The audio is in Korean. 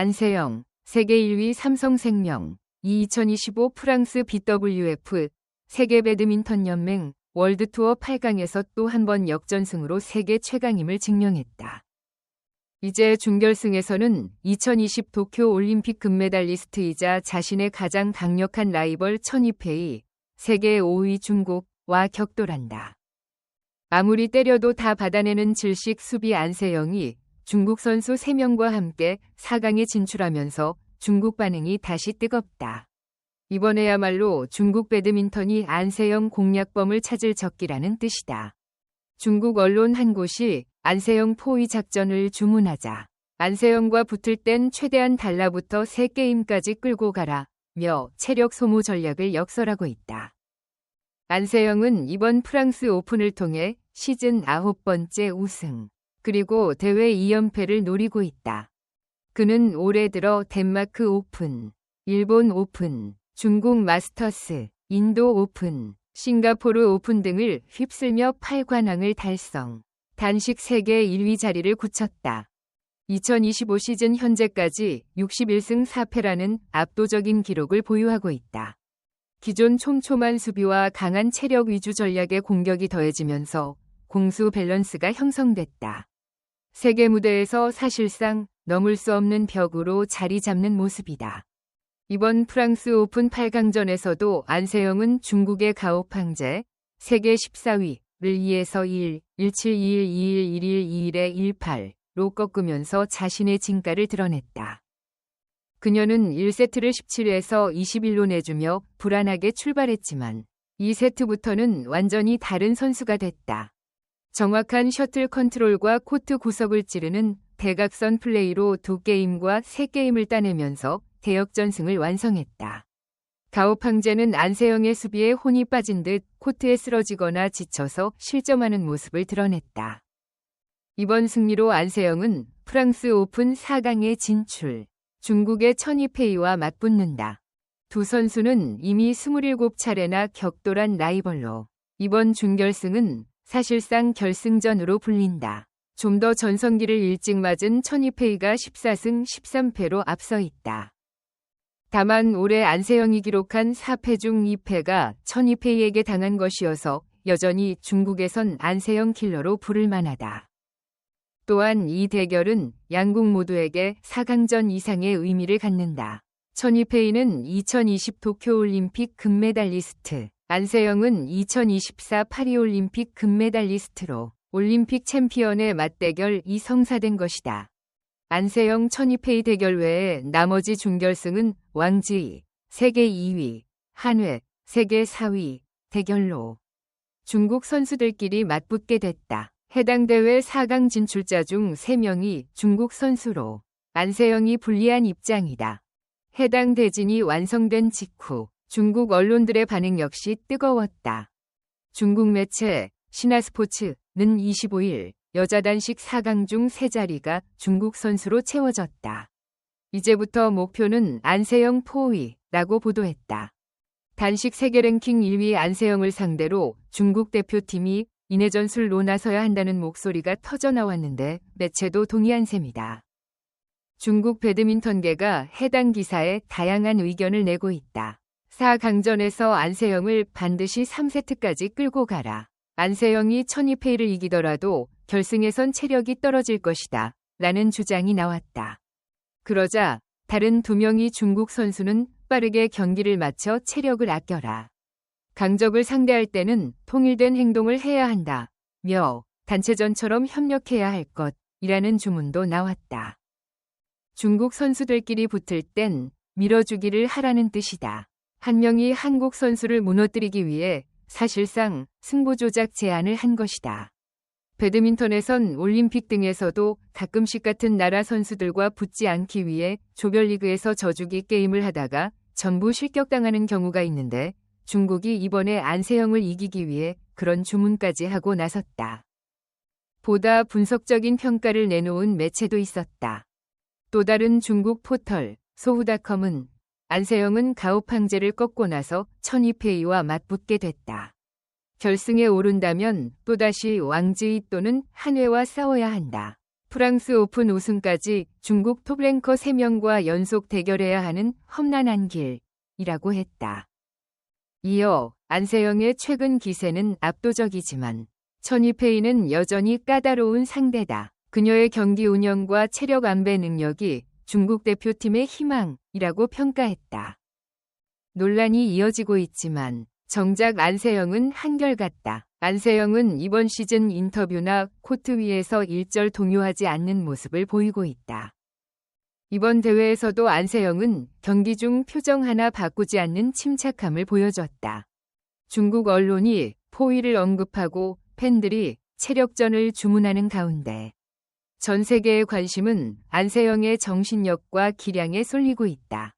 안세영, 세계 1위 삼성생명, 2025 프랑스 BWF 세계 배드민턴 연맹 월드투어 8강에서 또 한 번 역전승으로 세계 최강임을 증명했다. 이제 준결승에서는 2020 도쿄 올림픽 금메달리스트이자 자신의 가장 강력한 라이벌 천이페이, 세계 5위 중국과 격돌한다. 아무리 때려도 다 받아내는 질식 수비 안세영이 중국 선수 3명과 함께 4강에 진출하면서 중국 반응이 다시 뜨겁다. 이번에야말로 중국 배드민턴이 안세영 공략범을 찾을 적기라는 뜻이다. 중국 언론 한 곳이 안세영 포위 작전을 주문하자 안세영과 붙을 땐 최대한 달라붙어 3게임까지 끌고 가라며 체력 소모 전략을 역설하고 있다. 안세영은 이번 프랑스 오픈을 통해 시즌 9번째 우승, 그리고 대회 2연패를 노리고 있다. 그는 올해 들어 덴마크 오픈, 일본 오픈, 중국 마스터스, 인도 오픈, 싱가포르 오픈 등을 휩쓸며 8관왕을 달성, 단식 세계 1위 자리를 굳혔다. 2025 시즌 현재까지 61승 4패라는 압도적인 기록을 보유하고 있다. 기존 촘촘한 수비와 강한 체력 위주 전략의 공격이 더해지면서 공수 밸런스가 형성됐다. 세계 무대에서 사실상 넘을 수 없는 벽으로 자리 잡는 모습이다. 이번 프랑스 오픈 8강전에서도 안세영은 중국의 가오팡제, 세계 14위를 2에서 1, 17, 21, 21, 21, 21에 18로 꺾으면서 자신의 진가를 드러냈다. 그녀는 1세트를 17에서 21로 내주며 불안하게 출발했지만 2세트부터는 완전히 다른 선수가 됐다. 정확한 셔틀 컨트롤과 코트 구석을 찌르는 대각선 플레이로 2게임과 3게임을 따내면서 대역전승을 완성했다. 가오팡제는 안세영의 수비에 혼이 빠진 듯 코트에 쓰러지거나 지쳐서 실점하는 모습을 드러냈다. 이번 승리로 안세영은 프랑스 오픈 4강에 진출, 중국의 천이페이와 맞붙는다. 두 선수는 이미 27차례나 격돌한 라이벌로 이번 준결승은 사실상 결승전으로 불린다. 좀 더 전성기를 일찍 맞은 천이페이가 14승 13패로 앞서 있다. 다만 올해 안세영이 기록한 4패 중 2패가 천이페이에게 당한 것이어서 여전히 중국에선 안세영 킬러로 부를 만하다. 또한 이 대결은 양국 모두에게 4강전 이상의 의미를 갖는다. 천이페이는 2020 도쿄올림픽 금메달리스트, 안세영은 2024 파리올림픽 금메달리스트로 올림픽 챔피언의 맞대결이 성사된 것이다. 안세영 천이페이 대결 외에 나머지 준결승은 왕지이, 세계 2위, 한회, 세계 4위 대결로 중국 선수들끼리 맞붙게 됐다. 해당 대회 4강 진출자 중 3명이 중국 선수로 안세영이 불리한 입장이다. 해당 대진이 완성된 직후 중국 언론들의 반응 역시 뜨거웠다. 중국 매체 신화스포츠는 25일 여자 단식 4강 중 3자리가 중국 선수로 채워졌다. 이제부터 목표는 안세영 포위라고 보도했다. 단식 세계 랭킹 1위 안세영을 상대로 중국 대표팀이 인해전술로 나서야 한다는 목소리가 터져나왔는데 매체도 동의한 셈이다. 중국 배드민턴계가 해당 기사에 다양한 의견을 내고 있다. 4강전에서 안세영을 반드시 3세트까지 끌고 가라. 안세영이 천이페이를 이기더라도 결승에선 체력이 떨어질 것이다. 라는 주장이 나왔다. 그러자 다른 2명의 중국 선수는 빠르게 경기를 마쳐 체력을 아껴라. 강적을 상대할 때는 통일된 행동을 해야 한다. 며 단체전처럼 협력해야 할 것이라는 주문도 나왔다. 중국 선수들끼리 붙을 땐 밀어주기를 하라는 뜻이다. 한 명이 한국 선수를 무너뜨리기 위해 사실상 승부 조작 제안을 한 것이다. 배드민턴에선 올림픽 등에서도 가끔씩 같은 나라 선수들과 붙지 않기 위해 조별리그에서 져주기 게임을 하다가 전부 실격당하는 경우가 있는데 중국이 이번에 안세영을 이기기 위해 그런 주문까지 하고 나섰다. 보다 분석적인 평가를 내놓은 매체도 있었다. 또 다른 중국 포털 소후닷컴은 안세영은 가오팡제를 꺾고 나서 천이페이와 맞붙게 됐다. 결승에 오른다면 또다시 왕지이 또는 한회와 싸워야 한다. 프랑스 오픈 우승까지 중국 톱랭커 3명과 연속 대결해야 하는 험난한 길이라고 했다. 이어 안세영의 최근 기세는 압도적이지만 천이페이는 여전히 까다로운 상대다. 그녀의 경기 운영과 체력 안배 능력이 중국 대표팀의 희망이라고 평가했다. 논란이 이어지고 있지만 정작 안세영은 한결같다. 안세영은 이번 시즌 인터뷰나 코트 위에서 일절 동요하지 않는 모습을 보이고 있다. 이번 대회에서도 안세영은 경기 중 표정 하나 바꾸지 않는 침착함을 보여줬다. 중국 언론이 포위를 언급하고 팬들이 체력전을 주문하는 가운데 전 세계의 관심은 안세영의 정신력과 기량에 쏠리고 있다.